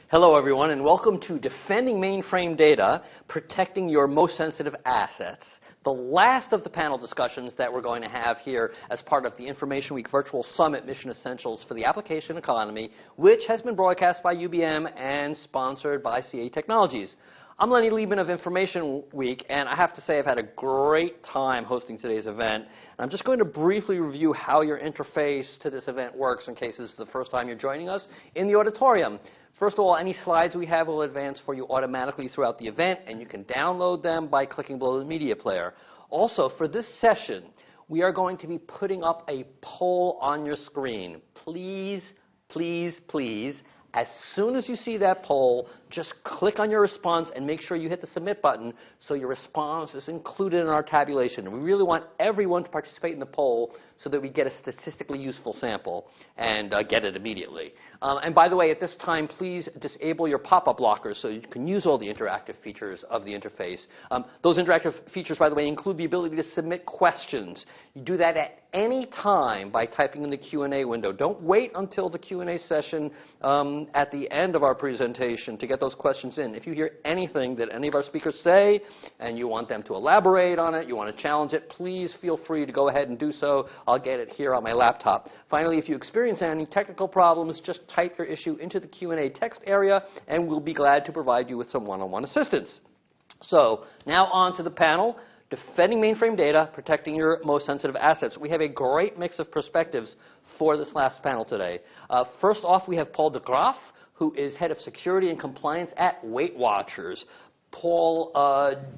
Hello, everyone, and welcome to Defending Mainframe Data, Protecting Your Most Sensitive Assets, the last of the panel discussions that we're going to have here as part of the Information Week Virtual Summit Mission Essentials for the Application Economy, which has been broadcast by UBM and sponsored by CA Technologies. I'm Lenny Liebman of Information Week, and I have to say I've had a great time hosting today's event. And I'm just going to briefly review how your interface to this event works in case this is the first time you're joining us in the auditorium. First of all, any slides we have will advance for you automatically throughout the event, and you can download them by clicking below the media player. Also, for this session, we are going to be putting up a poll on your screen. Please, please, please, as soon as you see that poll, just click on your response and make sure you hit the submit button so your response is included in our tabulation. And we really want everyone to participate in the poll so that we get a statistically useful sample and get it immediately. And by the way, at this time, please disable your pop-up blockers so you can use all the interactive features of the interface. Those interactive features, by the way, include the ability to submit questions. You do that at any time by typing in the Q&A window. Don't wait until the Q&A session at the end of our presentation to get those questions in. If you hear anything that any of our speakers say and you want them to elaborate on it, you want to challenge it, please feel free to go ahead and do so. I'll get it here on my laptop. Finally, if you experience any technical problems, just type your issue into the Q&A text area, and we'll be glad to provide you with some one-on-one assistance. So now on to the panel. Defending mainframe data, protecting your most sensitive assets. We have a great mix of perspectives for this last panel today. First off, we have Paul de Graaf, who is head of security and compliance at Weight Watchers. Paul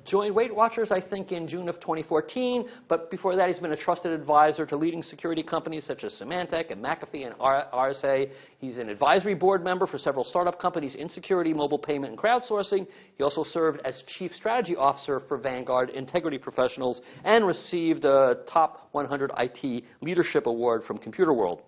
joined Weight Watchers, I think, in June of 2014, but before that he's been a trusted advisor to leading security companies such as Symantec and McAfee and RSA. He's an advisory board member for several startup companies in security, mobile payment, and crowdsourcing. He also served as chief strategy officer for Vanguard Integrity Professionals and received a Top 100 IT Leadership Award from Computer World.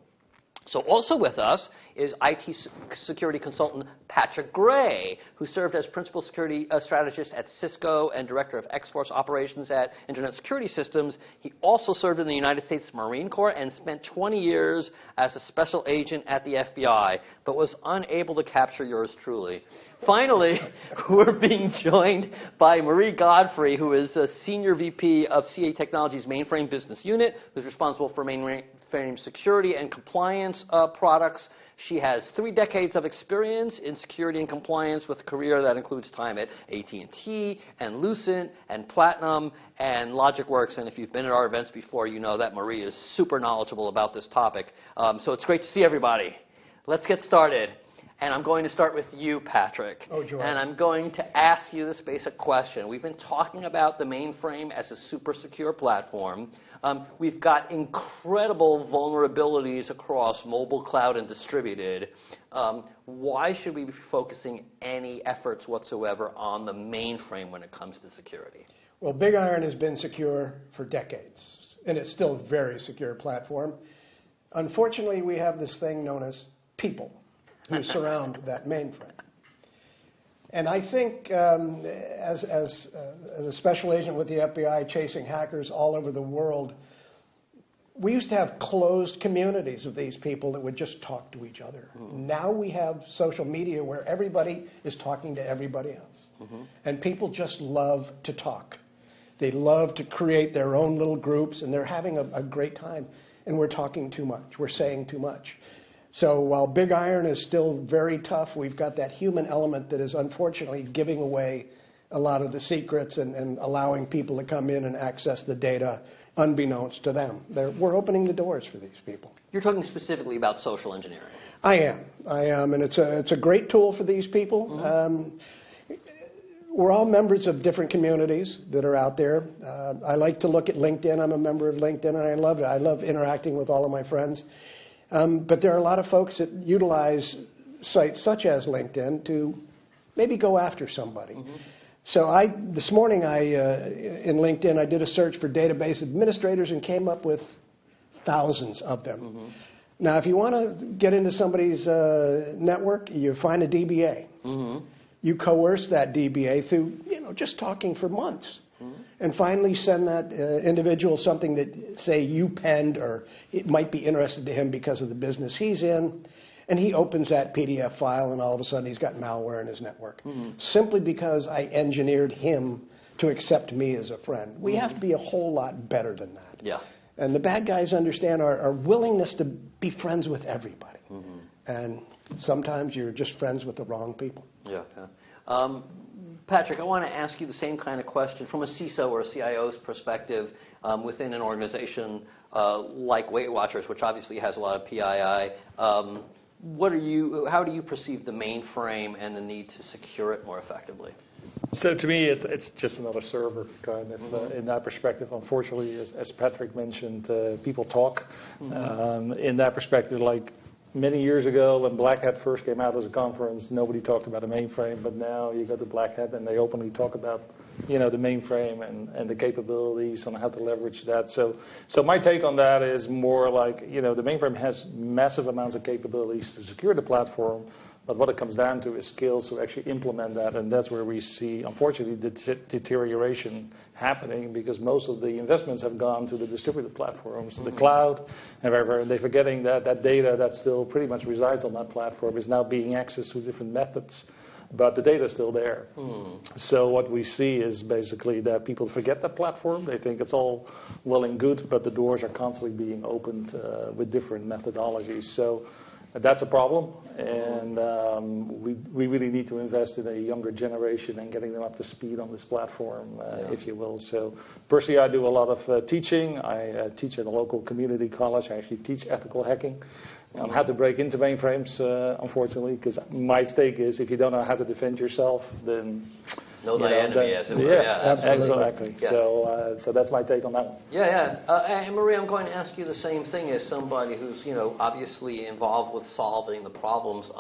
So also with us is IT security consultant Patrick Gray, who served as principal security strategist at Cisco and director of X-Force operations at Internet Security Systems. He also served in the United States Marine Corps and spent 20 years as a special agent at the FBI, but was unable to capture yours truly. Finally, we're being joined by Marie Godfrey, who is a senior VP of CA Technologies' mainframe business unit, who's responsible for mainframe security and compliance products. She has 3 decades of experience in security and compliance with a career that includes time at AT&T and Lucent and Platinum and LogicWorks. And if you've been at our events before, you know that Marie is super knowledgeable about this topic. So it's great to see everybody. Let's get started. And I'm going to start with you, Patrick. Oh, George. And I'm going to ask you this basic question. We've been talking about the mainframe as a super secure platform. We've got incredible vulnerabilities across mobile, cloud, and distributed. Why should we be focusing any efforts whatsoever on the mainframe when it comes to security? Well, Big Iron has been secure for decades, and it's still a very secure platform. Unfortunately, we have this thing known as people who surround that mainframe. And I think as a special agent with the FBI chasing hackers all over the world, we used to have closed communities of these people that would just talk to each other. Now we have social media where everybody is talking to everybody else. And people just love to talk. They love to create their own little groups, and they're having a great time. And we're talking too much. We're saying too much. So while Big Iron is still very tough, we've got that human element that is unfortunately giving away a lot of the secrets and allowing people to come in and access the data unbeknownst to them. We're opening the doors for these people. You're talking specifically about social engineering. I am, and it's a great tool for these people. We're all members of different communities that are out there. I like to look at LinkedIn. I'm a member of LinkedIn, and I love it. I love interacting with all of my friends. But there are a lot of folks that utilize sites such as LinkedIn to maybe go after somebody. So this morning in LinkedIn, I did a search for database administrators and came up with thousands of them. Now, if you want to get into somebody's network, you find a DBA. You coerce that DBA through just talking for months. And finally send that individual something that, say, you penned or it might be interested to him because of the business he's in. And he opens that PDF file, and all of a sudden he's got malware in his network. Simply because I engineered him to accept me as a friend. We have to be a whole lot better than that. Yeah. And the bad guys understand our willingness to be friends with everybody. And sometimes you're just friends with the wrong people. Yeah. Patrick, I want to ask you the same kind of question from a CISO or a CIO's perspective within an organization like Weight Watchers, which obviously has a lot of PII. How do you perceive the mainframe and the need to secure it more effectively? So to me, it's just another server, kind of. In that perspective, unfortunately, as Patrick mentioned, people talk. In that perspective, like many years ago when Black Hat first came out as a conference, nobody talked about a mainframe, but now you go to Black Hat and they openly talk about the mainframe and the capabilities on how to leverage that. So my take on that is more like, the mainframe has massive amounts of capabilities to secure the platform, but what it comes down to is skills to actually implement that, and that's where we see, unfortunately, the deterioration happening, because most of the investments have gone to the distributed platforms, the cloud, and wherever, and they're forgetting that that data that still pretty much resides on that platform is now being accessed through different methods, but the data is still there. So what we see is basically that people forget that platform. They think it's all well and good, but the doors are constantly being opened with different methodologies. So that's a problem, and we really need to invest in a younger generation and getting them up to speed on this platform, if you will. So personally, I do a lot of teaching. I teach at a local community college. I actually teach ethical hacking on how to break into mainframes, unfortunately, because my stake is if you don't know how to defend yourself, then know thy enemy, as it were. Absolutely. Exactly. Yeah. So that's my take on that one. And Maria, I'm going to ask you the same thing as somebody who's obviously involved with solving the problems.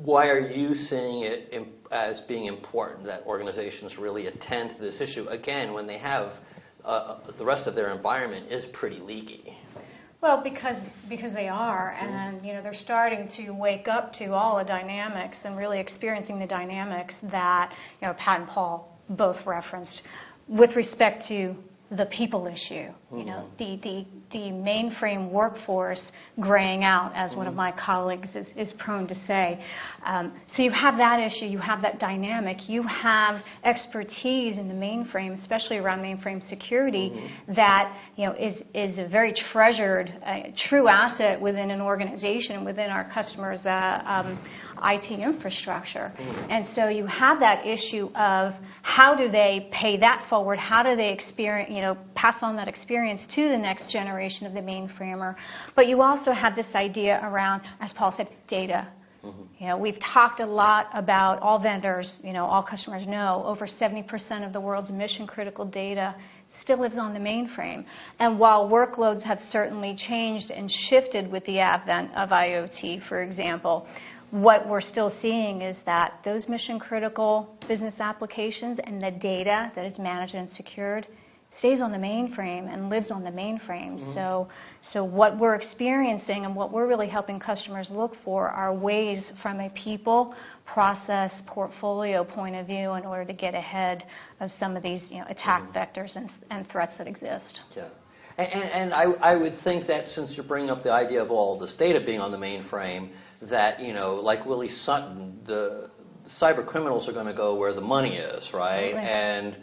Why are you seeing it as being important that organizations really attend to this issue again when they have the rest of their environment is pretty leaky? Well, because they are, and they're starting to wake up to all the dynamics and really experiencing the dynamics that Pat and Paul both referenced with respect to the people issue. The mainframe workforce graying out, as one of my colleagues is prone to say. So you have that issue, you have that dynamic, you have expertise in the mainframe, especially around mainframe security, that is a very treasured, true asset within an organization, within our customers' IT infrastructure. And so you have that issue of how do they pay that forward, how do they pass on that experience to the next generation of the mainframer. But you also have this idea around, as Paul said, data. We've talked a lot about all vendors, all customers know, over 70% of the world's mission-critical data still lives on the mainframe. And while workloads have certainly changed and shifted with the advent of IoT, for example, what we're still seeing is that those mission-critical business applications and the data that is managed and secured stays on the mainframe and lives on the mainframe. So what we're experiencing and what we're really helping customers look for are ways from a people, process, portfolio point of view in order to get ahead of some of these attack vectors and threats that exist. Yeah. And I would think that since you're bringing up the idea of all this data being on the mainframe, that, like Willie Sutton, the cyber criminals are going to go where the money is, right? Absolutely. And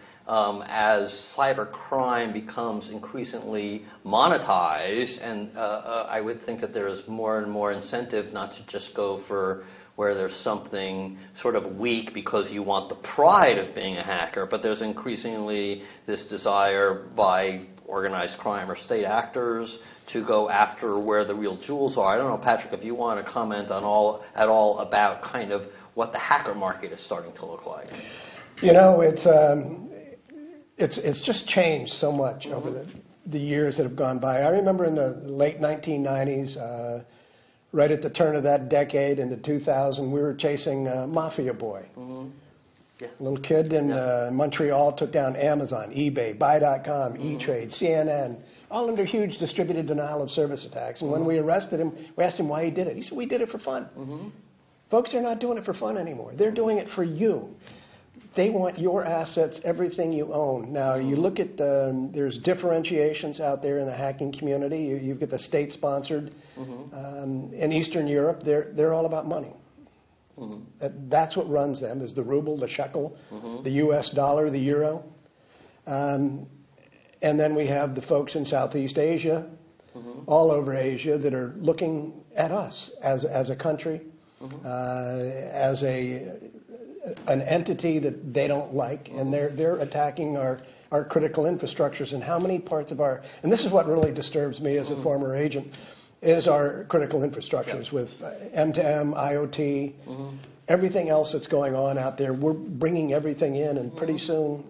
as cyber crime becomes increasingly monetized, and I would think that there is more and more incentive not to just go for where there's something sort of weak because you want the pride of being a hacker, but there's increasingly this desire by organized crime or state actors to go after where the real jewels are. I don't know, Patrick, if you want to comment at all about kind of what the hacker market is starting to look like. It's just changed so much over the years that have gone by. I remember in the late 1990s, right at the turn of that decade into 2000, we were chasing Mafia Boy. A little kid in Montreal took down Amazon, eBay, Buy.com, E-Trade, CNN, all under huge distributed denial of service attacks. And when we arrested him, we asked him why he did it. He said, we did it for fun. Folks are not doing it for fun anymore. They're doing it for you. They want your assets, everything you own. Now, you look at, there's differentiations out there in the hacking community. You've got the state-sponsored. In Eastern Europe, they're all about money. That's what runs them, is the ruble, the shekel, the US dollar, the euro. And then we have the folks in Southeast Asia, all over Asia, that are looking at us as a country, as an entity that they don't like, and they're attacking our critical infrastructures. And how many parts of our, and this is what really disturbs me as a former agent, is our critical infrastructures with M2M, IoT, everything else that's going on out there. We're bringing everything in, and pretty soon,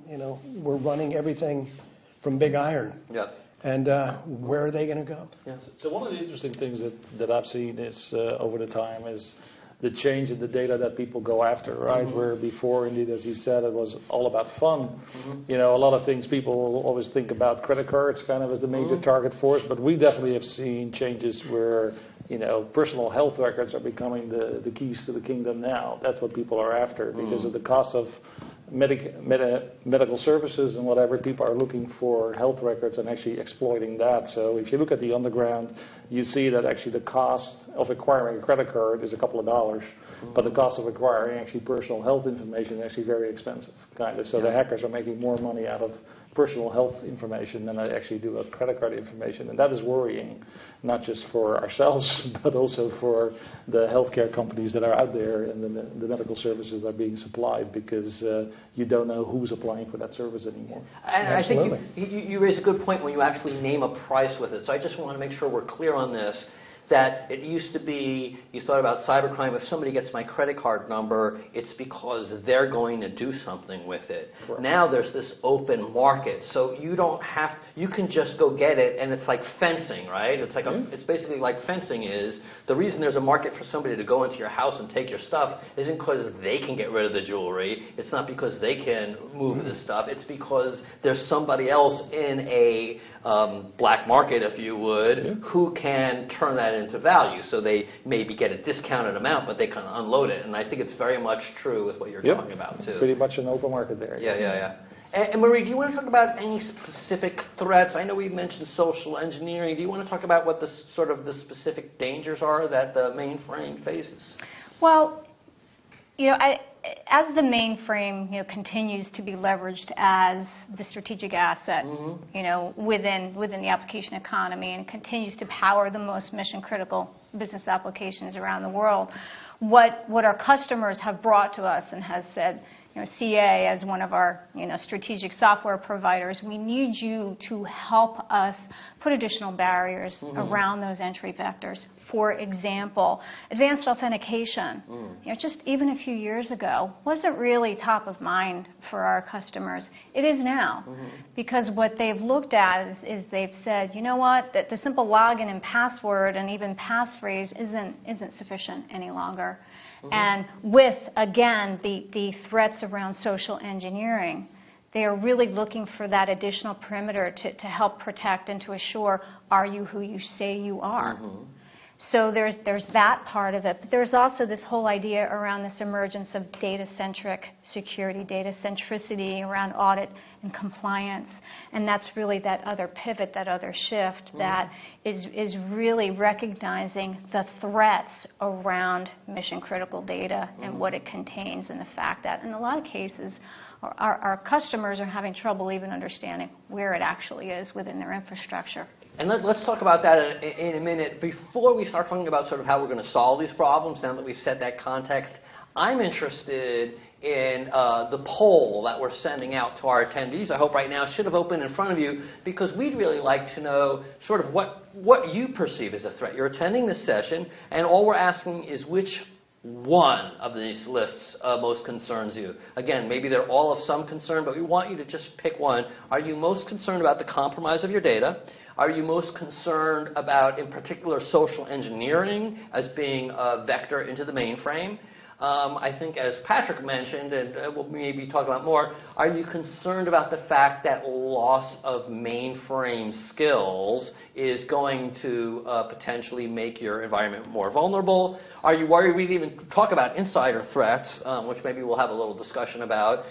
we're running everything from big iron. And where are they going to go? So one of the interesting things that I've seen is over the time is the change in the data that people go after, right? Where before, indeed, as he said, it was all about fun. A lot of things people always think about credit cards kind of as the major target for us, but we definitely have seen changes where, personal health records are becoming the keys to the kingdom now. That's what people are after because of the cost of medical services and whatever. People are looking for health records and actually exploiting that. So if you look at the underground, you see that actually the cost of acquiring a credit card is a couple of dollars, but the cost of acquiring actually personal health information is actually very expensive, kind of. So the hackers are making more money out of personal health information than they actually do of credit card information, and that is worrying, not just for ourselves, but also for the healthcare companies that are out there and the medical services that are being supplied, because you don't know who's applying for that service anymore. And absolutely. I think you raise a good point when you actually name a price with it. So I just want to make sure we're clear on this, that it used to be, you thought about cybercrime, if somebody gets my credit card number, it's because they're going to do something with it. Correct. Now there's this open market, so you don't have, you can just go get it, and it's like fencing, right? It's like it's basically like fencing is. The reason there's a market for somebody to go into your house and take your stuff isn't because they can get rid of the jewelry. It's not because they can move the stuff. It's because there's somebody else in a black market, if you would, who can turn that into value. So they maybe get a discounted amount, but they can unload it. And I think it's very much true with what you're talking about, too. Pretty much an open market there. Yeah. And Marie, do you want to talk about any specific threats? I know we mentioned social engineering. Do you want to talk about what the sort of the specific dangers are that the mainframe faces? Well, as the mainframe, continues to be leveraged as the strategic asset, within the application economy, and continues to power the most mission-critical business applications around the world, what our customers have brought to us and has said, CA as one of our strategic software providers, we need you to help us put additional barriers around those entry vectors. For example, advanced authentication. Just even a few years ago wasn't really top of mind for our customers. It is now, because what they've looked at is they've said, you know what, that the simple login and password and even passphrase isn't sufficient any longer. And with, again, the threats around social engineering, they are really looking for that additional perimeter to help protect and to assure, are you who you say you are? So there's that part of it. But there's also this whole idea around this emergence of data-centric security, data centricity around audit and compliance. And that's really that other pivot, that other shift that is really recognizing the threats around mission-critical data and what it contains, and the fact that in a lot of cases our customers are having trouble even understanding where it actually is within their infrastructure. And let's talk about that in a minute. Before we start talking about sort of how we're going to solve these problems, now that we've set that context, I'm interested in the poll that we're sending out to our attendees. I hope right now it should have opened in front of you, because we'd really like to know sort of what you perceive as a threat. You're attending this session, and all we're asking is which one of these lists most concerns you. Again, maybe they're all of some concern, but we want you to just pick one. Are you most concerned about the compromise of your data? Are you most concerned about, in particular, social engineering as being a vector into the mainframe? I think, as Patrick mentioned, and we'll maybe talk about more, are you concerned about the fact that loss of mainframe skills is going to potentially make your environment more vulnerable? Are you worried? We even talk about insider threats, which maybe we'll have a little discussion about.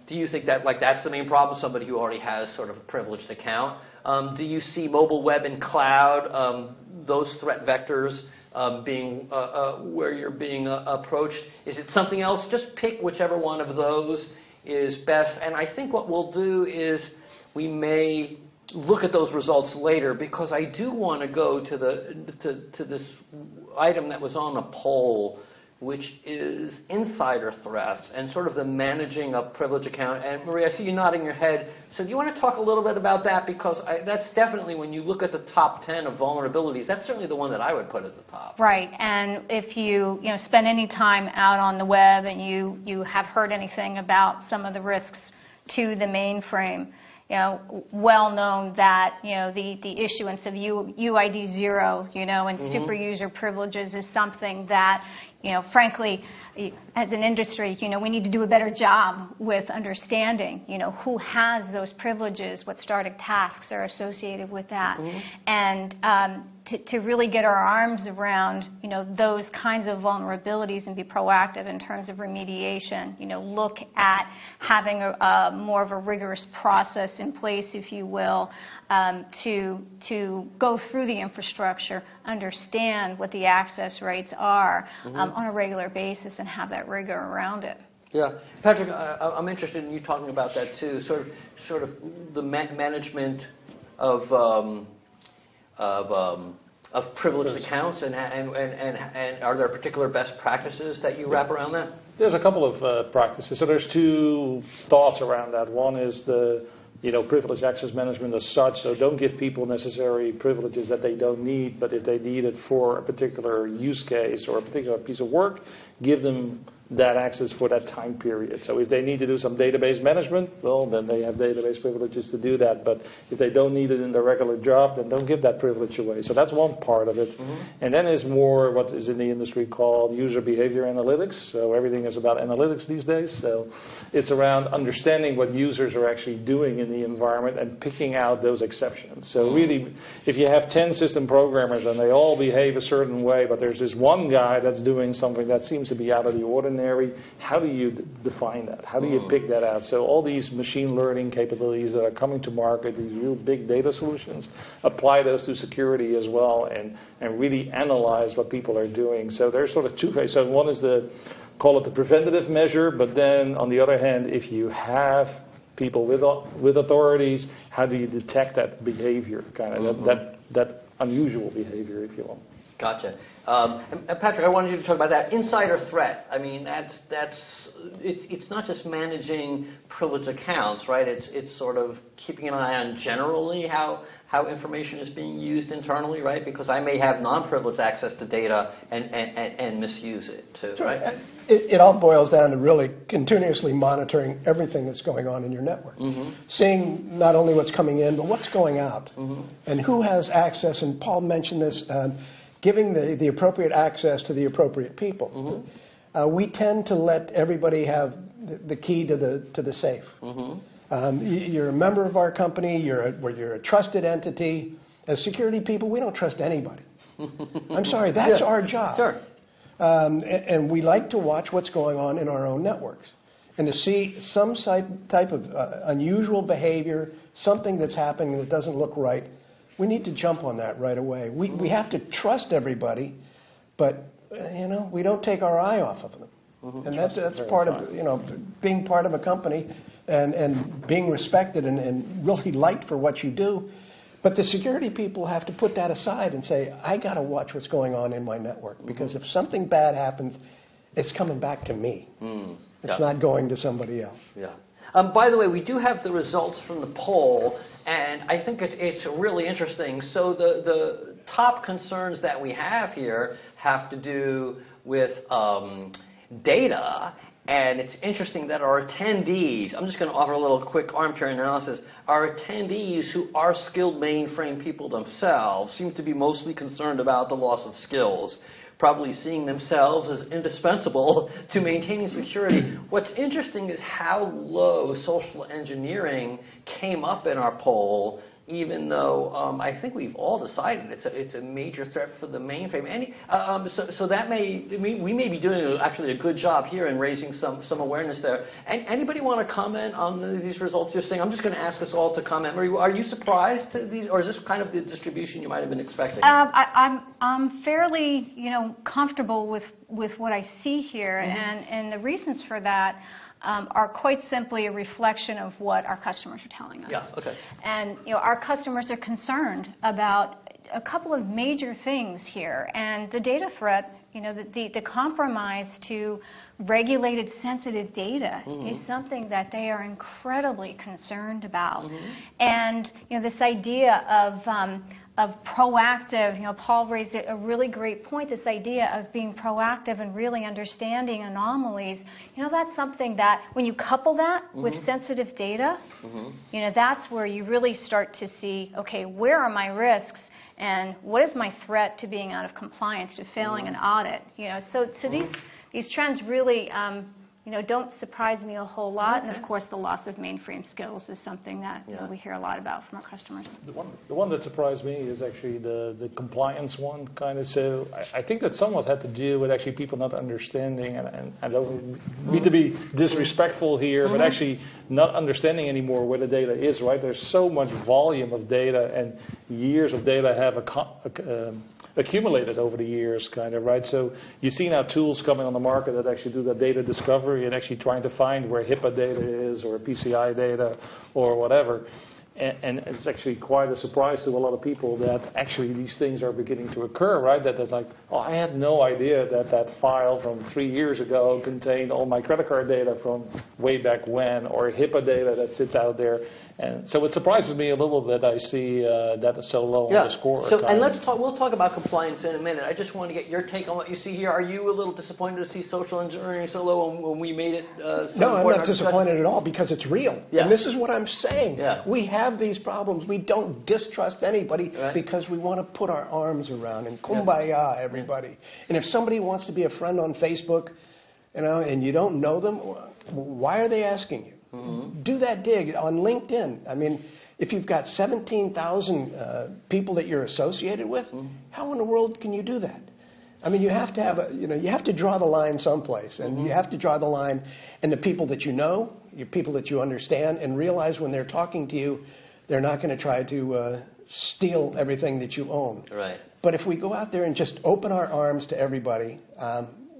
Do you think that that's the main problem, somebody who already has sort of a privileged account? Do you see mobile, web, and cloud, those threat vectors, being where you're being approached? Is it something else? Just pick whichever one of those is best. And I think what we'll do is we may look at those results later, because I do want to go to this item that was on a poll, which is insider threats and sort of the managing a privileged account. And Maria, I see you nodding your head. So do you want to talk a little bit about that? Because that's definitely, when you look at the top 10 of vulnerabilities, that's certainly the one that I would put at the top. Right. And if you spend any time out on the web and you have heard anything about some of the risks to the mainframe, well known that the issuance of UID 0, and super user privileges is something that, frankly, as an industry, we need to do a better job with understanding, who has those privileges, what starting tasks are associated with that, and to really get our arms around, those kinds of vulnerabilities and be proactive in terms of remediation. Look at having a more of a rigorous process in place, if you will, to go through the infrastructure, understand what the access rates are on a regular basis, and have that rigor around it. Yeah, Patrick, I'm interested in you talking about that too. Sort of the management of privileged accounts, and are there particular best practices that you wrap around that? There's a couple of practices. So there's two thoughts around that. One is the privileged access management as such. So don't give people necessary privileges that they don't need, but if they need it for a particular use case or a particular piece of work, give them that access for that time period. So if they need to do some database management, well, then they have database privileges to do that. But if they don't need it in their regular job, then don't give that privilege away. So that's one part of it. And then is more what is in the industry called user behavior analytics. So everything is about analytics these days. So it's around understanding what users are actually doing in the environment and picking out those exceptions. So really, if you have 10 system programmers and they all behave a certain way, but there's this one guy that's doing something that seems to be out of the ordinary, how do you define that? How do you pick that out? So all these machine learning capabilities that are coming to market, these real big data solutions, apply those to security as well, and really analyze what people are doing. So there's sort of two phases. So one is call it the preventative measure, but then on the other hand, if you have people with authorities, how do you detect that behavior, kind of that unusual behavior, if you will? Gotcha. And Patrick, I wanted you to talk about that insider threat. I mean, it's not just managing privileged accounts, right? It's sort of keeping an eye on generally how information is being used internally, right? Because I may have non-privileged access to data and misuse it too, Sure. right? It all boils down to really continuously monitoring everything that's going on in your network. Seeing not only what's coming in, but what's going out. And who has access, and Paul mentioned this, giving the appropriate access to the appropriate people. We tend to let everybody have the key to the safe. You're a member of our company, you're a trusted entity. As security people, we don't trust anybody. I'm sorry, that's our job. Sure. And we like to watch what's going on in our own networks. And to see some type of unusual behavior, something that's happening that doesn't look right, we need to jump on that right away. We have to trust everybody, but we don't take our eye off of them. And that's part of being part of a company and being respected and really liked for what you do. But the security people have to put that aside and say, I got to watch what's going on in my network, because if something bad happens, it's coming back to me. It's not going to somebody else. Yeah. By the way, we do have the results from the poll, and I think it's really interesting. So the top concerns that we have here have to do with data, and it's interesting that our attendees, I'm just going to offer a little quick armchair analysis, our attendees who are skilled mainframe people themselves seem to be mostly concerned about the loss of skills. probably seeing themselves as indispensable to maintaining security. What's interesting is how low social engineering came up in our poll, even though I think we've all decided it's a major threat for the mainframe. So that we may be doing actually a good job here in raising some awareness there. Anybody want to comment on these results you're seeing? I'm just going to ask us all to comment. Marie, are you surprised to these, or is this kind of the distribution you might have been expecting? I'm fairly comfortable with what I see here, and the reasons for that are quite simply a reflection of what our customers are telling us. Yeah, okay. And our customers are concerned about a couple of major things here, and the data threat, the compromise to regulated sensitive data is something that they are incredibly concerned about. And this idea of proactive, Paul raised a really great point, this idea of being proactive and really understanding anomalies, that's something that when you couple that with sensitive data, that's where you really start to see, okay, where are my risks and what is my threat to being out of compliance, to failing an audit? So these trends really don't surprise me a whole lot. And of course, the loss of mainframe skills is something that we hear a lot about from our customers. The one that surprised me is actually the compliance one, kind of. So I think that somewhat had to do with actually people not understanding, and I don't mean to be disrespectful here, but actually not understanding anymore where the data is, right? There's so much volume of data, and years of data have accumulated over the years, kind of, right? So you see now tools coming on the market that actually do that data discovery and actually trying to find where HIPAA data is or PCI data or whatever. And it's actually quite a surprise to a lot of people that actually these things are beginning to occur, right? That like, oh, I had no idea that file from 3 years ago contained all my credit card data from way back when, or HIPAA data that sits out there. And so it surprises me a little bit. I see that is so low on the score. So, and we'll talk about compliance in a minute. I just want to get your take on what you see here. Are you a little disappointed to see social engineering so low when we made it? No, I'm not disappointed at all, because it's real. Yeah. And this is what I'm saying. Yeah. We have these problems. We don't distrust anybody because we want to put our arms around and kumbaya everybody. And if somebody wants to be a friend on Facebook, and you don't know them, why are they asking you? Do that dig on LinkedIn. I mean, if you've got 17,000 people that you're associated with, how in the world can you do that? I mean, you have to have you have to draw the line someplace, and you have to draw the line in the people that you know, your people that you understand, and realize when they're talking to you, they're not going to try to steal everything that you own. Right. But if we go out there and just open our arms to everybody,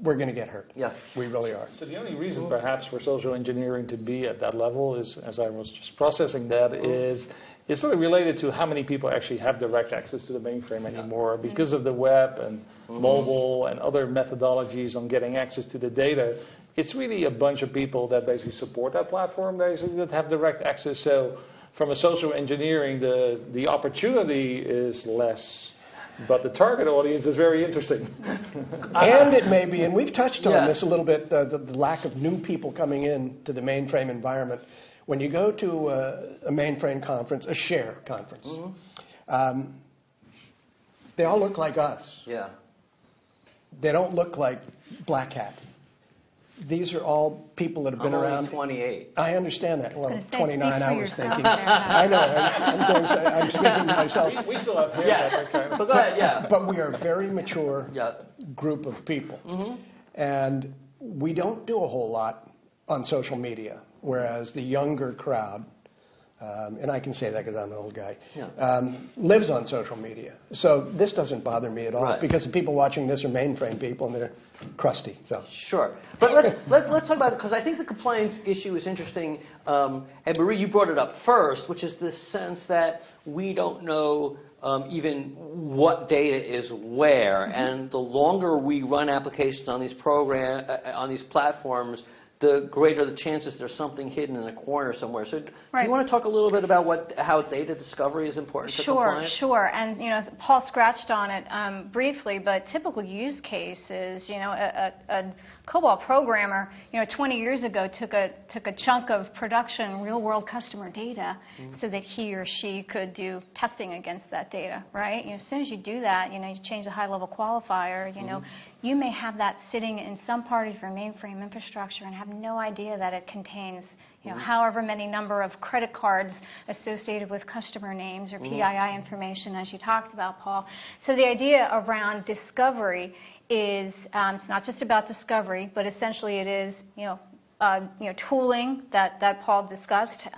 we're going to get hurt. Yeah. We really are. So the only reason perhaps for social engineering to be at that level is, as I was just processing that, is it's sort of related to how many people actually have direct access to the mainframe anymore. Because of the web and mobile and other methodologies on getting access to the data, it's really a bunch of people that basically support that platform, basically, that have direct access. So from a social engineering, the opportunity is less. But the target audience is very interesting. And it may be, and we've touched on this a little bit, the lack of new people coming in to the mainframe environment. When you go to a mainframe conference, a share conference, they all look like us. Yeah. They don't look like Black Hat. These are all people that have been around. I'm only 28. I understand that. Well, 29, I was thinking. There, I know. I'm speaking to myself. We still have hair. Yes. But go ahead, But we are a very mature group of people. And we don't do a whole lot on social media, whereas the younger crowd, and I can say that because I'm an old guy, lives on social media. So this doesn't bother me at all, because the people watching this are mainframe people, and they're crusty. So sure. But let's talk about it, because I think the compliance issue is interesting. And Marie, you brought it up first, which is this sense that we don't know even what data is where. And the longer we run applications on these on these platforms, the greater the chances there's something hidden in a corner somewhere. So do you want to talk a little bit about how data discovery is important to compliance? Sure. And Paul scratched on it briefly, but typical use case is a COBOL programmer 20 years ago took a chunk of production real-world customer data so that he or she could do testing against that data, right? As soon as you do that, you change the high-level qualifier, you may have that sitting in some part of your mainframe infrastructure and have no idea that it contains, however many number of credit cards associated with customer names or PII information, as you talked about, Paul. So the idea around discovery is it's not just about discovery, but essentially it is tooling that Paul discussed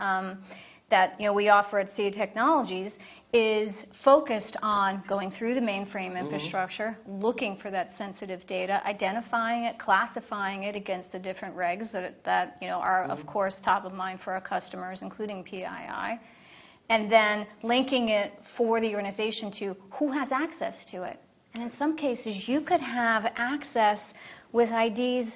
that we offer at CA Technologies is focused on going through the mainframe infrastructure, looking for that sensitive data, identifying it, classifying it against the different regs that are, of course, top of mind for our customers, including PII, and then linking it for the organization to who has access to it. And in some cases, you could have access with IDs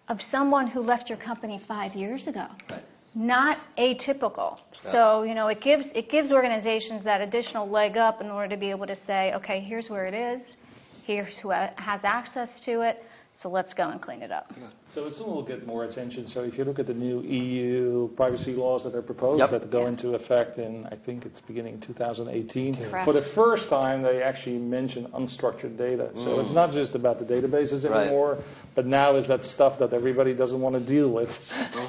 of someone who left your company 5 years ago. Right. Not atypical. Yeah. So, it gives organizations that additional leg up in order to be able to say, okay, here's where it is, here's who has access to it, so let's go and clean it up. So it's a little bit more attention. So if you look at the new EU privacy laws that are proposed that go into effect in, I think it's beginning 2018. Correct. For the first time, they actually mention unstructured data. So it's not just about the databases anymore, but now is that stuff that everybody doesn't want to deal with.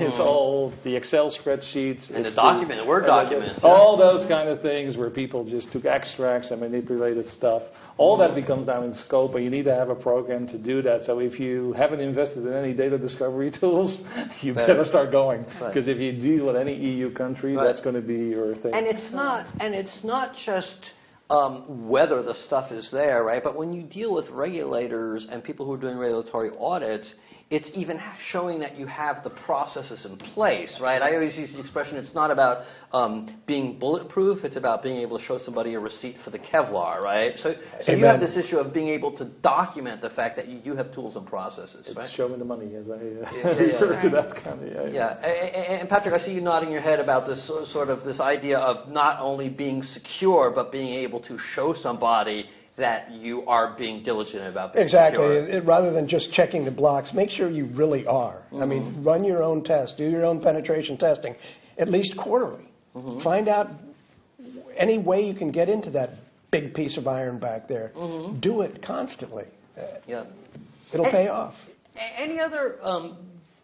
It's all the Excel spreadsheets. And the Word documents. All those kind of things where people just took extracts and manipulated stuff. All that becomes now in scope, and you need to have a program to do that. So if you haven't invested in any data discovery tools, you better start going. Because if you deal with any EU country, that's going to be your thing. And it's not just whether the stuff is there, right? But when you deal with regulators and people who are doing regulatory audits, it's even showing that you have the processes in place, right? I always use the expression, it's not about being bulletproof, it's about being able to show somebody a receipt for the Kevlar, right? So you have this issue of being able to document the fact that you do have tools and processes, right? It's show me the money, as I refer to that kind of, And Patrick, I see you nodding your head about this sort of this idea of not only being secure, but being able to show somebody that you are being diligent about being secure. Rather than just checking the blocks, make sure you really are. I mean, run your own test, do your own penetration testing, at least quarterly. Find out any way you can get into that big piece of iron back there. Do it constantly. It'll pay off. Any other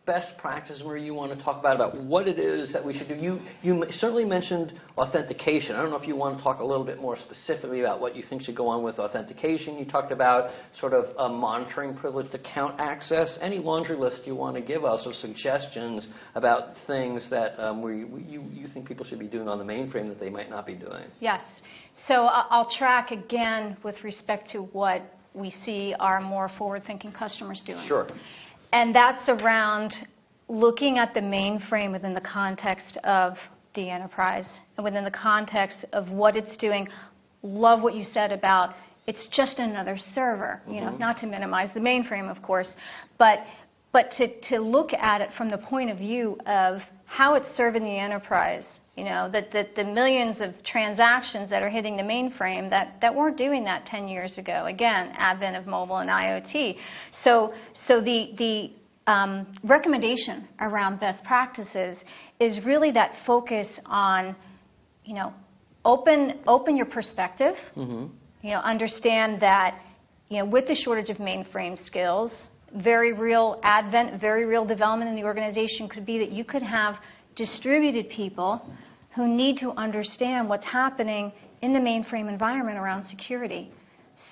best practices where you want to talk about what it is that we should do? You certainly mentioned authentication. I don't know if you want to talk a little bit more specifically about what you think should go on with authentication. You talked about sort of monitoring privileged account access. Any laundry list you want to give us of suggestions about things that you think people should be doing on the mainframe that they might not be doing? Yes. So I'll track again with respect to what we see our more forward-thinking customers doing. Sure. And that's around looking at the mainframe within the context of the enterprise and within the context of what it's doing. Love what you said about it's just another server, not to minimize the mainframe, of course, but to look at it from the point of view of how it's serving the enterprise. That the millions of transactions that are hitting the mainframe that weren't doing that 10 years ago. Again, advent of mobile and IoT. So the recommendation around best practices is really that focus on, open your perspective. Understand that, with the shortage of mainframe skills, very real advent, very real development in the organization could be that you could have distributed people who need to understand what's happening in the mainframe environment around security.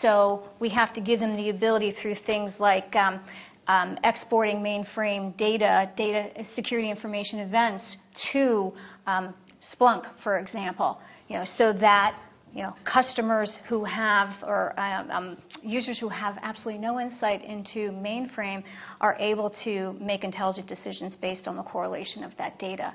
So we have to give them the ability through things like exporting mainframe data security information events to Splunk, for example, so that customers who have or users who have absolutely no insight into mainframe are able to make intelligent decisions based on the correlation of that data.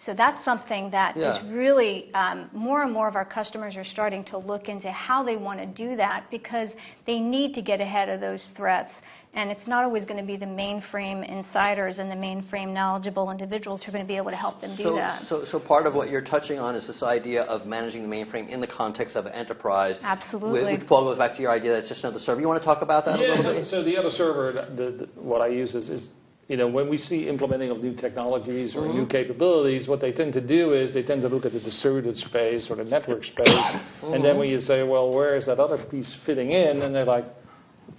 So that's something that is really more and more of our customers are starting to look into how they want to do that because they need to get ahead of those threats. And it's not always going to be the mainframe insiders and the mainframe knowledgeable individuals who are going to be able to help them do that. So part of what you're touching on is this idea of managing the mainframe in the context of an enterprise. Absolutely. Which, Paul, goes back to your idea that it's just another server. You want to talk about that a little bit? So the other server, what I use is when we see implementing of new technologies or new capabilities, what they tend to do is they tend to look at the distributed space or the network space, and then when you say, well, where is that other piece fitting in? And they're like,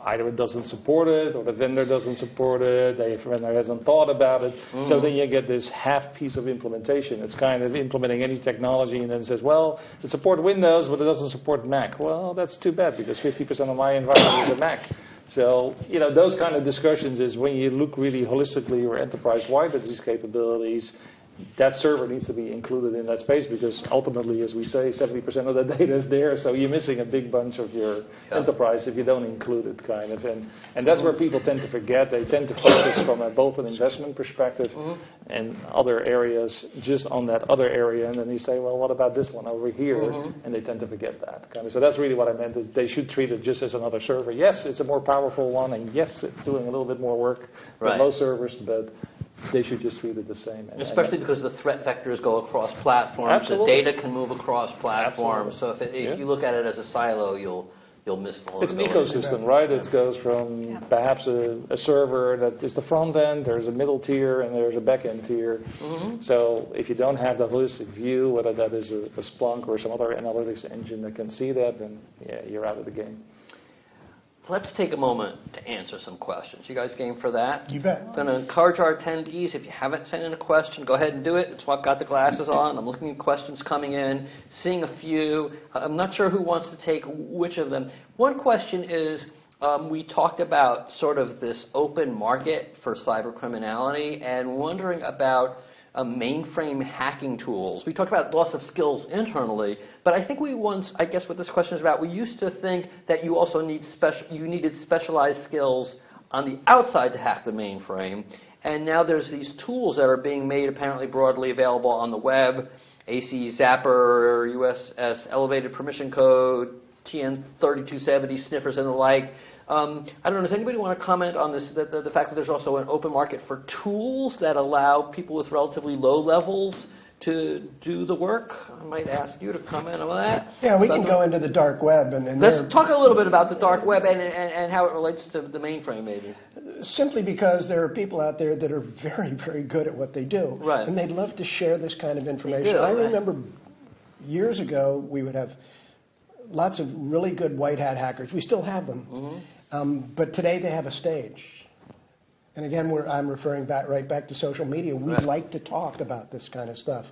either it doesn't support it, or the vendor doesn't support it, the vendor hasn't thought about it. So then you get this half piece of implementation. It's kind of implementing any technology and then says, well, it supports Windows, but it doesn't support Mac. Well, that's too bad, because 50% of my environment is a Mac. So, those kind of discussions is when you look really holistically or enterprise-wide at these capabilities, that server needs to be included in that space, because ultimately, as we say, 70% of the data is there, so you're missing a big bunch of your enterprise if you don't include it, kind of. And that's where people tend to forget. They tend to focus from both an investment perspective and other areas just on that other area, and then you say, well, what about this one over here? And they tend to forget that, kind of. So that's really what I meant, is they should treat it just as another server. Yes, it's a more powerful one, and yes, it's doing a little bit more work than most servers, but they should just treat it the same. Especially because the threat vectors go across platforms. Absolutely. The data can move across platforms. Absolutely. So if you look at it as a silo, you'll miss vulnerability. It's an ecosystem, right? It goes from perhaps a server that is the front end, there's a middle tier, and there's a back end tier. So if you don't have the holistic view, whether that is a Splunk or some other analytics engine that can see that, then you're out of the game. Let's take a moment to answer some questions. You guys game for that? You bet. I'm going to encourage our attendees, if you haven't sent in a question, go ahead and do it. It's why I've got the glasses on. I'm looking at questions coming in, seeing a few. I'm not sure who wants to take which of them. One question is, we talked about sort of this open market for cyber criminality and wondering about mainframe hacking tools. We talked about loss of skills internally, but I think I guess what this question is about, we used to think that you also needed specialized skills on the outside to hack the mainframe, and now there's these tools that are being made apparently broadly available on the web, AC Zapper, USS Elevated Permission Code, TN3270 sniffers and the like. I don't know, does anybody want to comment on this, the fact that there's also an open market for tools that allow people with relatively low levels to do the work? I might ask you to comment on that. Yeah, we can go into the dark web. Let's talk a little bit about the dark web and how it relates to the mainframe, maybe. Simply because there are people out there that are very, very good at what they do. Right. And they'd love to share this kind of information. I remember years ago, we would have lots of really good white hat hackers. We still have them. But today they have a stage. And again, I'm referring right back to social media. We like to talk about this kind of stuff.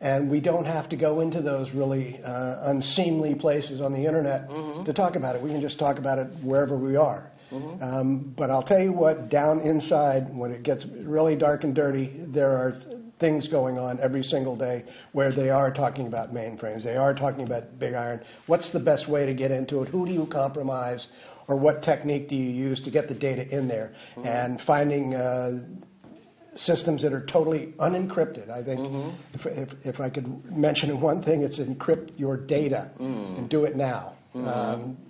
And we don't have to go into those really unseemly places on the internet to talk about it. We can just talk about it wherever we are. But I'll tell you what, down inside, when it gets really dark and dirty, there are things going on every single day where they are talking about mainframes. They are talking about big iron. What's the best way to get into it? Who do you compromise? Or what technique do you use to get the data in there? And finding systems that are totally unencrypted. I think if I could mention one thing, it's encrypt your data and do it now.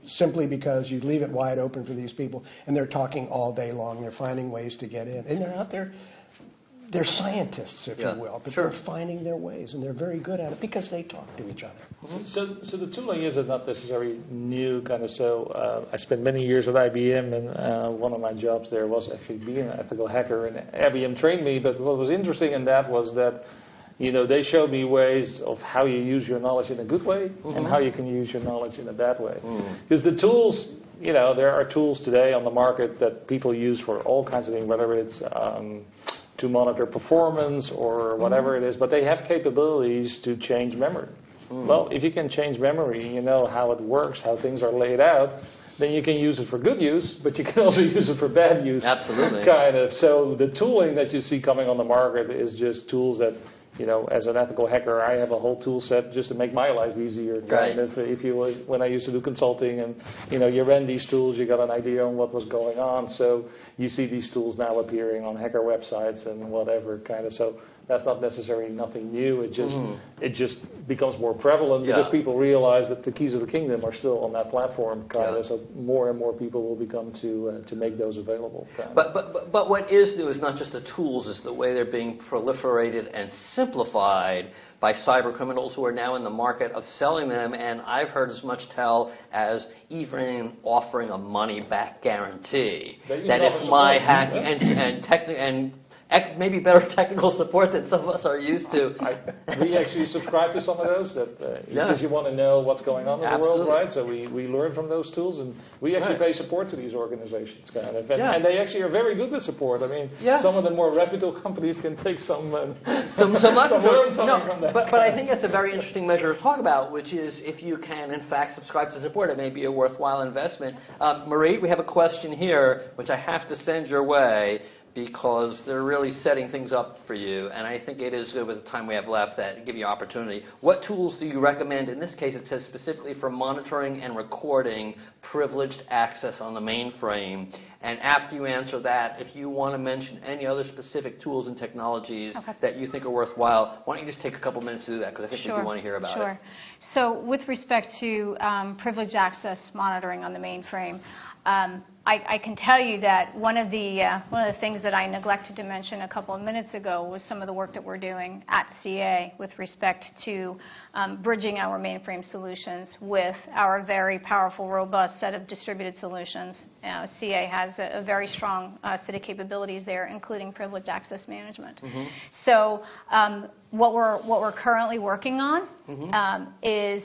Simply because you leave it wide open for these people, and they're talking all day long. They're finding ways to get in. And they're out there. They're scientists, if you will, but they're finding their ways, and they're very good at it because they talk to each other. So the tooling is not necessarily new, kind of. So I spent many years at IBM, and one of my jobs there was actually being an ethical hacker, and IBM trained me. But what was interesting in that was that, they showed me ways of how you use your knowledge in a good way and how you can use your knowledge in a bad way. Because the tools, there are tools today on the market that people use for all kinds of things, whether it's to monitor performance or whatever it is, but they have capabilities to change memory. Well, if you can change memory, you know how it works, how things are laid out, then you can use it for good use, but you can also use it for bad use. Absolutely. Kind of. So the tooling that you see coming on the market is just tools that, as an ethical hacker, I have a whole tool set just to make my life easier. Right. When I used to do consulting and, you ran these tools, you got an idea on what was going on. So you see these tools now appearing on hacker websites and whatever kind of. So that's not necessarily nothing new. It just becomes more prevalent because people realize that the keys of the kingdom are still on that platform. Kind of. So more and more people will become to make those available. But what is new is not just the tools, it's the way they're being proliferated and simplified by cyber criminals who are now in the market of selling them. And I've heard as much tell as even offering a money-back guarantee that if my hacking and maybe better technical support than some of us are used to. We actually subscribe to some of those because you want to know what's going on in the world, right? So we learn from those tools, and we actually pay support to these organizations, kind of. And they actually are very good with support. I mean, some of the more reputable companies can take some learn something from that. But I think that's a very interesting measure to talk about, which is if you can, in fact, subscribe to support, it may be a worthwhile investment. Marie, we have a question here, which I have to send your way, because they're really setting things up for you, and I think it is good with the time we have left that give you opportunity. What tools do you recommend? In this case, it says specifically for monitoring and recording privileged access on the mainframe. And after you answer that, if you want to mention any other specific tools and technologies that you think are worthwhile, why don't you just take a couple minutes to do that, because I think we do want to hear about it. So with respect to privileged access monitoring on the mainframe, I can tell you that one of the things that I neglected to mention a couple of minutes ago was some of the work that we're doing at CA with respect to bridging our mainframe solutions with our very powerful, robust set of distributed solutions. CA has a very strong set of capabilities there, including privileged access management. So what we're currently working on is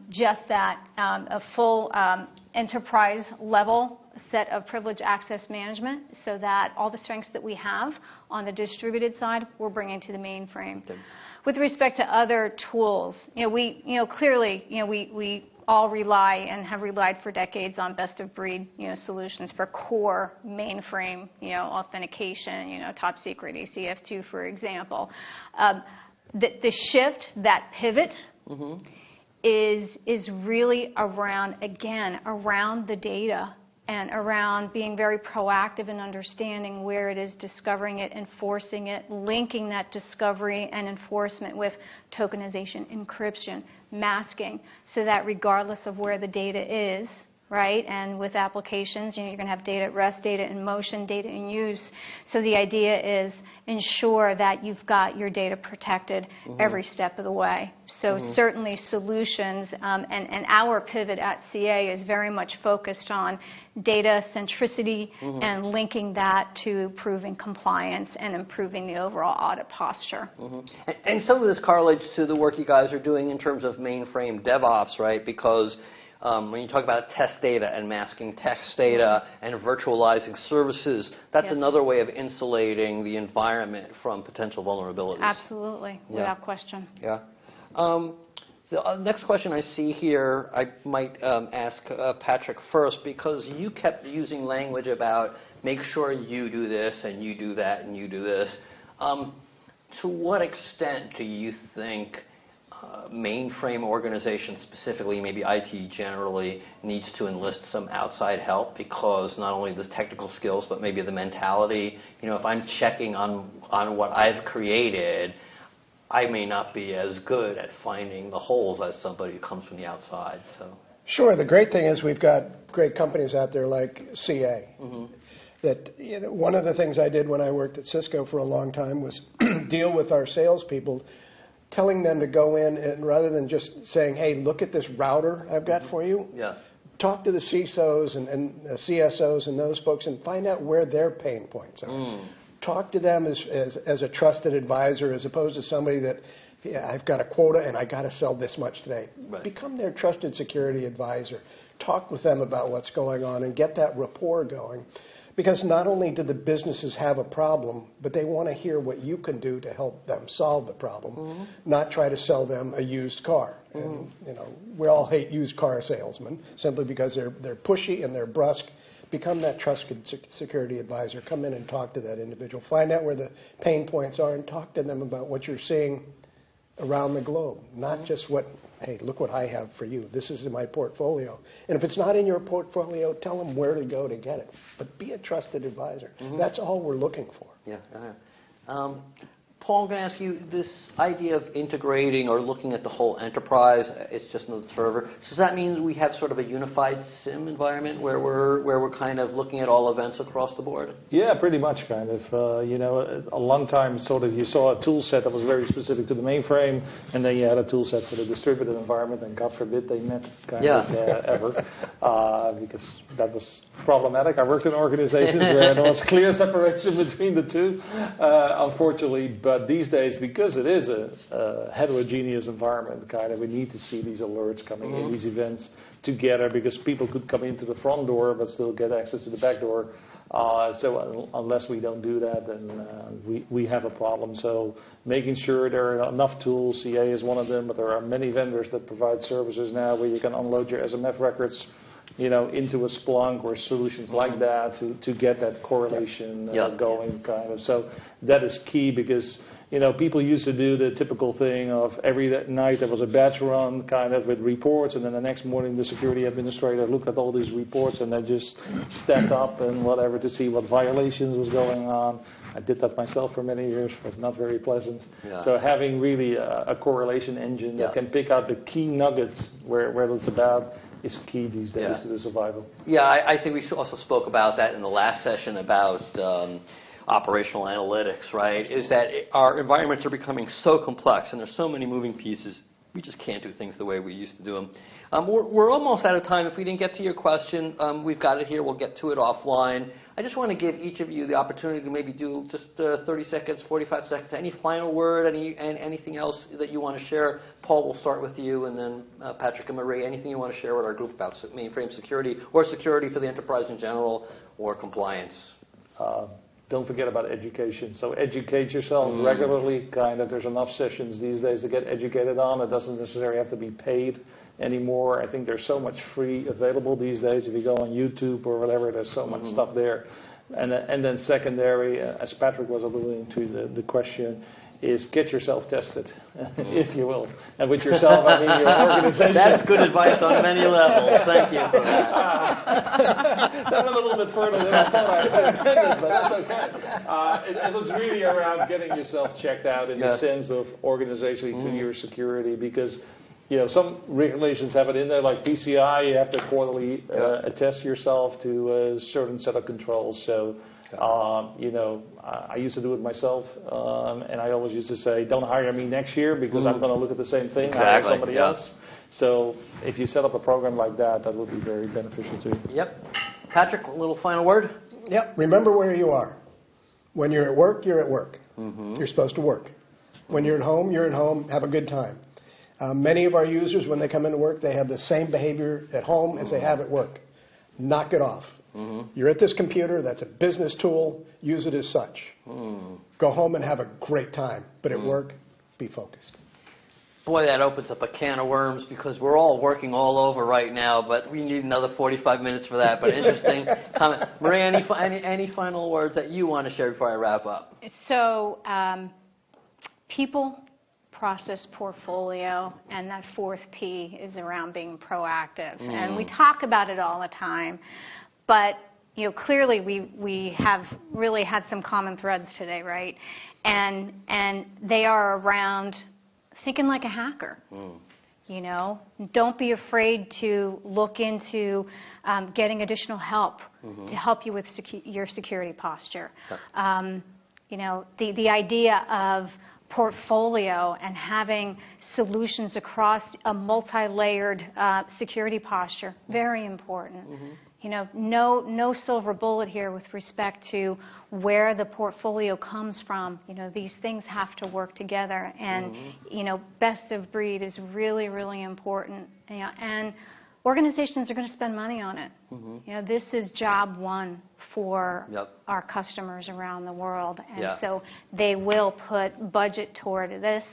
just that, a full enterprise level set of privileged access management, so that all the strengths that we have on the distributed side, we're bringing to the mainframe. With respect to other tools, clearly, we all rely and have relied for decades on best of breed, solutions for core mainframe, authentication, top secret ACF2, for example. The shift, that pivot, is really around the data and around being very proactive in understanding where it is, discovering it, enforcing it, linking that discovery and enforcement with tokenization, encryption, masking, so that regardless of where the data is, right, and with applications, you're going to have data at rest, data in motion, data in use. So the idea is ensure that you've got your data protected every step of the way. So certainly solutions, and our pivot at CA is very much focused on data centricity and linking that to improving compliance and improving the overall audit posture. And some of this correlates to the work you guys are doing in terms of mainframe DevOps, right? Because when you talk about test data and masking text data and virtualizing services, that's another way of insulating the environment from potential vulnerabilities. Absolutely, without question. The next question I see here, I might ask Patrick first, because you kept using language about make sure you do this and you do that and you do this. To what extent do you think mainframe organizations, specifically maybe IT generally, needs to enlist some outside help, because not only the technical skills but maybe the mentality, if I'm checking on what I've created, I may not be as good at finding the holes as somebody who comes from the outside. So sure, the great thing is we've got great companies out there like CA. That one of the things I did when I worked at Cisco for a long time was deal with our salespeople, telling them to go in and rather than just saying, hey, look at this router I've got for you, talk to the CISOs and the CSOs and those folks and find out where their pain points are. Talk to them as a trusted advisor, as opposed to somebody that, I've got a quota and I got to sell this much today. Become their trusted security advisor. Talk with them about what's going on and get that rapport going. Because not only do the businesses have a problem, but they want to hear what you can do to help them solve the problem, not try to sell them a used car. And, we all hate used car salesmen simply because they're pushy and they're brusque. Become that trusted security advisor. Come in and talk to that individual. Find out where the pain points are and talk to them about what you're seeing around the globe, not just what, hey, look what I have for you. This is in my portfolio. And if it's not in your portfolio, tell them where to go to get it. But be a trusted advisor. That's all we're looking for. Paul, I'm going to ask you, this idea of integrating or looking at the whole enterprise, it's just another server. Does that mean we have sort of a unified SIM environment where we're kind of looking at all events across the board? Yeah, pretty much, kind of. A long time sort of you saw a tool set that was very specific to the mainframe, and then you had a tool set for the distributed environment, and God forbid they met ever, because that was problematic. I worked in organizations where there was clear separation between the two, unfortunately. But these days, because it is a heterogeneous environment, kind of, we need to see these alerts coming in, these events together, because people could come into the front door but still get access to the back door. So unless we don't do that, then we have a problem. So making sure there are enough tools, CA is one of them, but there are many vendors that provide services now where you can unload your SMF records into a Splunk or solutions like that to get that correlation going, kind of. So that is key, because people used to do the typical thing of every night there was a batch run kind of with reports, and then the next morning the security administrator looked at all these reports and they just stacked up and whatever to see what violations was going on. I did that myself for many years. It was not very pleasant. Yeah. So having really a correlation engine that can pick out the key nuggets where it's about is key these days to the survival. Yeah, I think we also spoke about that in the last session about operational analytics, right? Is that our environments are becoming so complex and there's so many moving pieces, we just can't do things the way we used to do them. We're almost out of time. If we didn't get to your question, we've got it here. We'll get to it offline. I just want to give each of you the opportunity to maybe do just 30 seconds, 45 seconds. Any final word, anything else that you want to share? Paul, we'll start with you, and then Patrick and Marie, anything you want to share with our group about mainframe security or security for the enterprise in general or compliance? Don't forget about education. So educate yourself regularly. Kind of, there's enough sessions these days to get educated on. It doesn't necessarily have to be paid anymore. I think there's so much free available these days. If you go on YouTube or whatever, there's so much stuff there. And then secondary, as Patrick was alluding to, the question is get yourself tested, if you will. And with yourself, I mean your organization. That's good advice on many levels. Thank you for that. That went a little bit further than I thought I had intended, but that's okay. It was really around getting yourself checked out in the sense of organizationally to your security, because some regulations have it in there, like PCI, you have to quarterly attest yourself to a certain set of controls. So, I used to do it myself, and I always used to say, don't hire me next year because I'm going to look at the same thing, hire somebody else. So if you set up a program like that, that would be very beneficial to you. Yep. Patrick, a little final word? Yep. Remember where you are. When you're at work, you're at work. You're supposed to work. When you're at home, you're at home. Have a good time. Many of our users, when they come into work, they have the same behavior at home as they have at work. Knock it off. You're at this computer. That's a business tool. Use it as such. Go home and have a great time. But at work, be focused. Boy, that opens up a can of worms, because we're all working all over right now, but we need another 45 minutes for that. But interesting comment. Marie, any final words that you want to share before I wrap up? So, people, process, portfolio, and that fourth P is around being proactive. And we talk about it all the time, but clearly we have really had some common threads today, right? And they are around thinking like a hacker. Don't be afraid to look into getting additional help to help you with your security posture. The idea of portfolio and having solutions across a multi-layered security posture, very important. No silver bullet here with respect to where the portfolio comes from. These things have to work together, and best of breed is really, really important. And organizations are going to spend money on it. This is job one for our customers around the world, and so they will put budget toward this.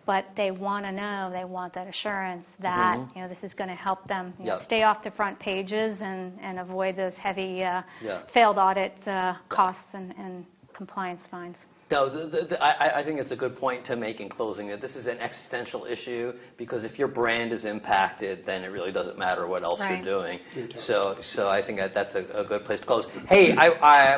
But they want to know, they want that assurance that this is going to help them stay off the front pages and avoid those heavy failed audit costs and compliance fines. No, I think it's a good point to make in closing, that this is an existential issue, because if your brand is impacted, then it really doesn't matter what else you're doing. So I think that's a good place to close. Hey,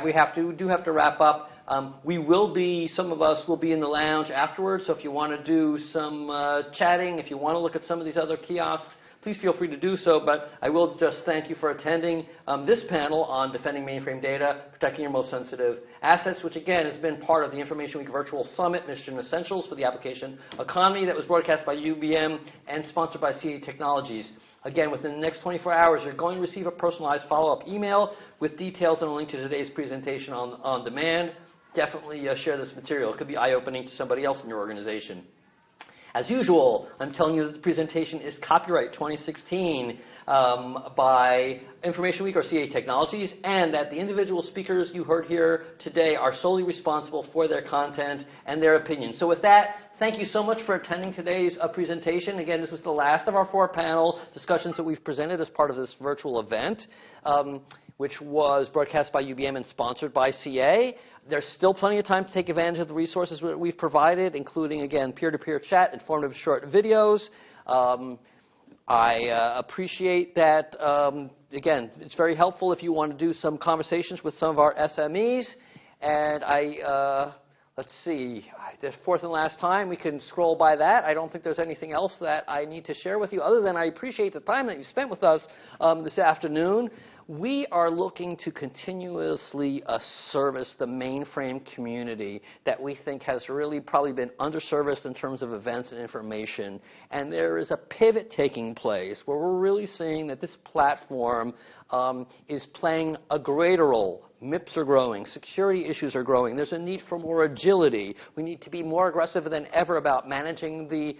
we do have to wrap up. Some of us will be in the lounge afterwards, so if you want to do some chatting, if you want to look at some of these other kiosks, please feel free to do so, but I will just thank you for attending this panel on defending mainframe data, protecting your most sensitive assets, which again has been part of the Information Week Virtual Summit Mission Essentials for the Application Economy that was broadcast by UBM and sponsored by CA Technologies. Again, within the next 24 hours, you're going to receive a personalized follow-up email with details and a link to today's presentation on demand. Definitely share this material. It could be eye-opening to somebody else in your organization. As usual, I'm telling you that the presentation is copyright 2016 by Information Week or CA Technologies, and that the individual speakers you heard here today are solely responsible for their content and their opinions. So with that, thank you so much for attending today's presentation. Again, this was the last of our 4 panel discussions that we've presented as part of this virtual event, which was broadcast by UBM and sponsored by CA. There's still plenty of time to take advantage of the resources that we've provided, including, again, peer-to-peer chat, informative short videos. I appreciate that, again, it's very helpful if you want to do some conversations with some of our SMEs. And let's see, the 4th and last time, we can scroll by that. I don't think there's anything else that I need to share with you other than I appreciate the time that you spent with us this afternoon. We are looking to continuously service the mainframe community that we think has really probably been underserviced in terms of events and information. And there is a pivot taking place where we're really seeing that this platform is playing a greater role. MIPS are growing. Security issues are growing. There's a need for more agility. We need to be more aggressive than ever about managing the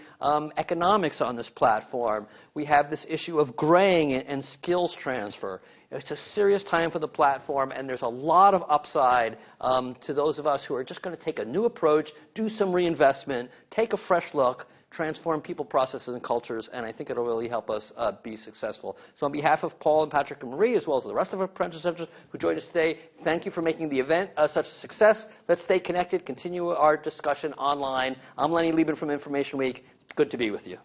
economics on this platform. We have this issue of graying and skills transfer. It's a serious time for the platform, and there's a lot of upside to those of us who are just going to take a new approach, do some reinvestment, take a fresh look, transform people, processes, and cultures, and I think it'll really help us be successful. So on behalf of Paul and Patrick and Marie, as well as the rest of our apprentices who joined us today, thank you for making the event such a success. Let's stay connected, continue our discussion online. I'm Lenny Lieben from Information Week. It's good to be with you.